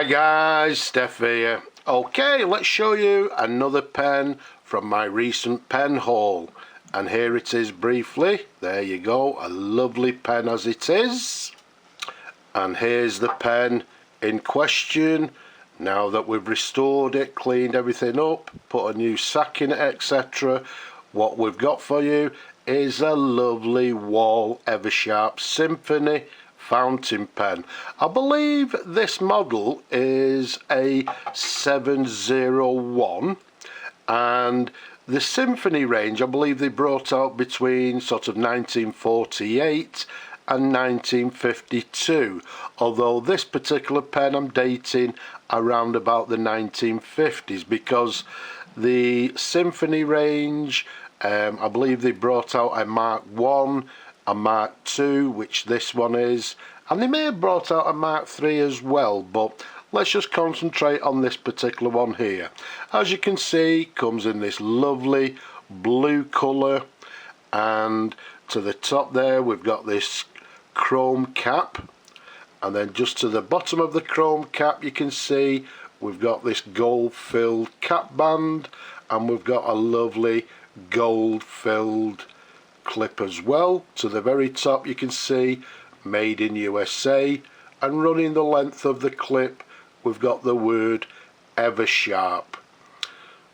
guys, Steph here. Okay, let's show you another pen from my recent pen haul. And here it is briefly. There you go, a lovely pen as it is. And here's the pen in question. Now that we've restored it, cleaned everything up, put a new sack in it, etc. What we've got for you is a lovely Wahl Eversharp Symphony fountain pen. I believe this model is a 701, and the Symphony range I believe they brought out between sort of 1948 and 1952, although this particular pen I'm dating around about the 1950s, because the Symphony range, I believe they brought out a Mark 1, a Mark 2, which this one is, and they may have brought out a Mark 3 as well, but let's just concentrate on this particular one here. As you can see, comes in this lovely blue colour, and to the top there we've got this chrome cap, and then just to the bottom of the chrome cap you can see we've got this gold filled cap band, and we've got a lovely gold filled clip as well. To the very top you can see made in USA, and running the length of the clip we've got the word Eversharp.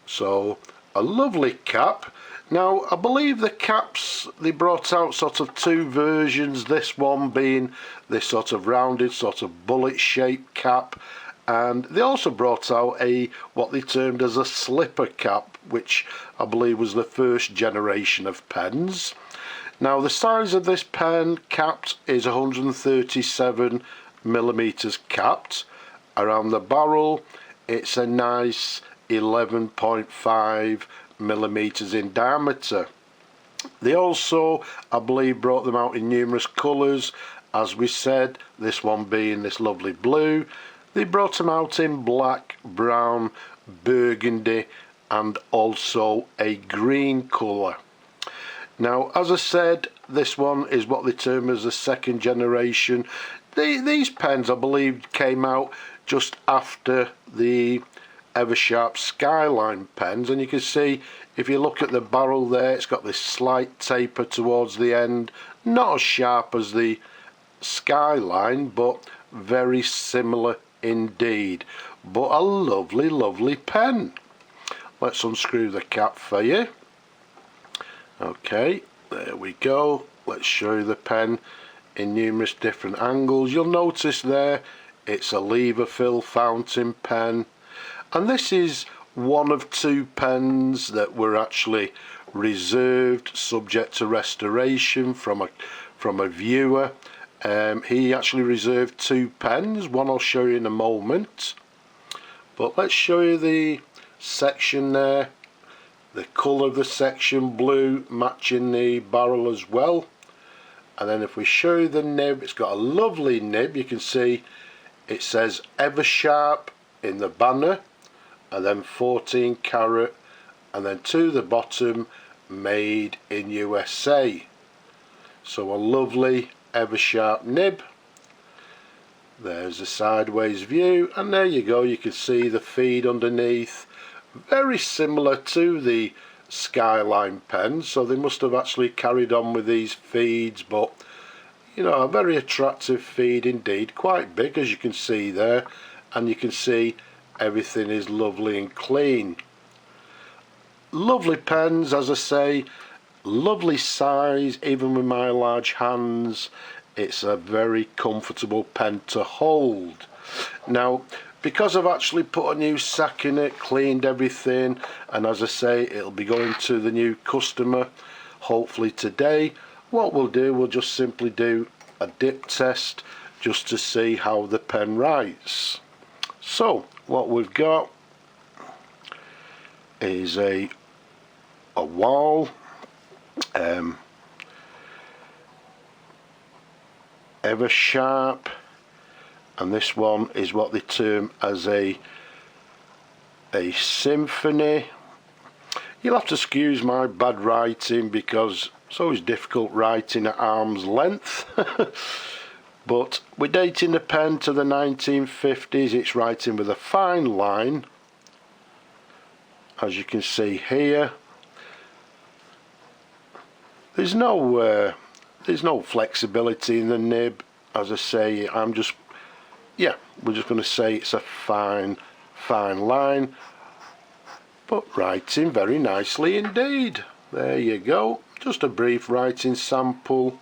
So a lovely cap. Now I believe the caps, they brought out sort of two versions, this one being this sort of rounded sort of bullet shaped cap, and they also brought out a what they termed as a slipper cap, which I believe was the first generation of pens. Now the size of this pen capped is 137 millimeters capped. Around the barrel it's a nice 11.5 millimeters in diameter. They also, I believe, brought them out in numerous colours, as we said, this one being this lovely blue. They brought them out in black, brown, burgundy, and also a green colour. Now, as I said, this one is what they term as the second generation. These pens, I believe, came out just after the Eversharp Skyline pens, and you can see if you look at the barrel there, it's got this slight taper towards the end, not as sharp as the Skyline, but very similar indeed. But a lovely pen. Let's unscrew the cap for you. Okay, there we go. Let's show you the pen in numerous different angles. You'll notice there it's a lever fill fountain pen, and this is one of two pens that were actually reserved subject to restoration from a viewer. He actually reserved two pens, one I'll show you in a moment, but let's show you the section there. The colour of the section blue matching the barrel as well, and then if we show you the nib, it's got a lovely nib. You can see it says Eversharp in the banner, and then 14 carat, and then to the bottom made in USA. So a lovely Eversharp nib. There's a sideways view, and there you go, you can see the feed underneath, very similar to the Skyline pens, so they must have actually carried on with these feeds, but you know, a very attractive feed indeed, quite big as you can see there, and you can see everything is lovely and clean. Lovely pens, as I say, lovely size, even with my large hands it's a very comfortable pen to hold. Now, because I've actually put a new sack in it, cleaned everything, and as I say, it'll be going to the new customer hopefully today, what we'll do, we'll just simply do a dip test just to see how the pen writes. So what we've got is a Wahl Eversharp, and this one is what they term as a Symphony. You'll have to excuse my bad writing because it's always difficult writing at arm's length. But we're dating the pen to the 1950s. It's writing with a fine line, as you can see here. There's no flexibility in the nib. As I say, we're just going to say it's a fine line, but writing very nicely indeed. There you go, just a brief writing sample.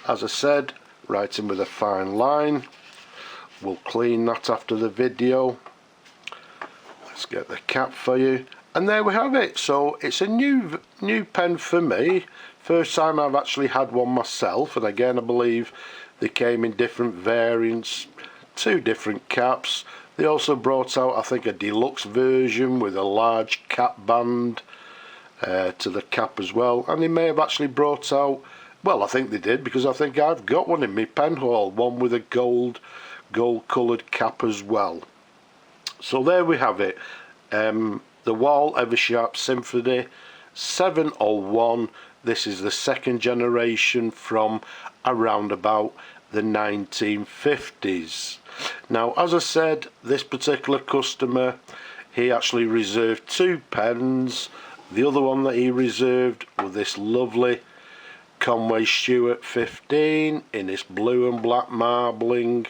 As I said, writing with a fine line. We'll clean that after the video. Let's get the cap for you, and there we have it. So it's a new pen for me. First time I've actually had one myself, and again I believe they came in different variants, 2 different caps. They also brought out, I think, a deluxe version with a large cap band to the cap as well, and they may have actually brought out, well, I think they did, because I think I've got one in my pen haul, one with a gold coloured cap as well. So there we have it, the Wahl Eversharp Symphony 701. This is the 2nd generation from around about the 1950s. Now, as I said, this particular customer, he actually reserved 2 pens. The other one that he reserved was this lovely Conway Stewart 15 in this blue and black marbling.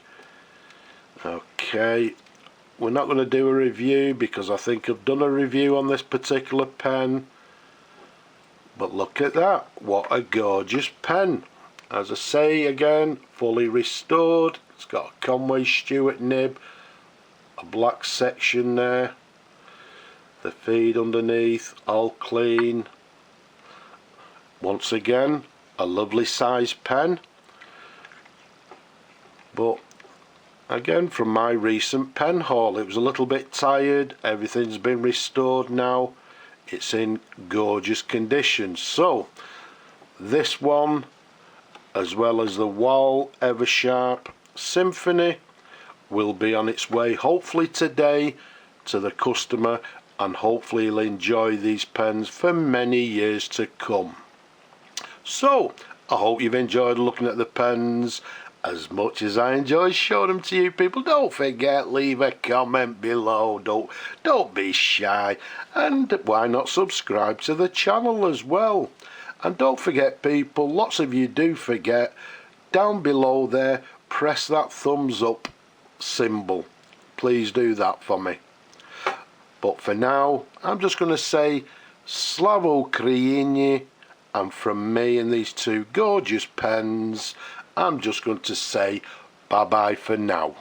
Okay, we're not going to do a review because I think I've done a review on this particular pen. But look at that, what a gorgeous pen. As I say again, fully restored. It's got a Conway Stewart nib, a black section there, the feed underneath, all clean. Once again, a lovely size pen. But again, from my recent pen haul, it was a little bit tired. Everything's been restored now. It's in gorgeous condition. So this one, as well as the Wahl Eversharp Symphony, will be on its way hopefully today to the customer, and hopefully he'll enjoy these pens for many years to come. So I hope you've enjoyed looking at the pens as much as I enjoy showing them to you people. Don't forget, leave a comment below. Don't be shy, and why not subscribe to the channel as well. And don't forget, people, lots of you do forget, down below there, press that thumbs up symbol. Please do that for me. But for now, I'm just going to say Slava Ukraini, and from me and these 2 gorgeous pens, I'm just going to say bye bye for now.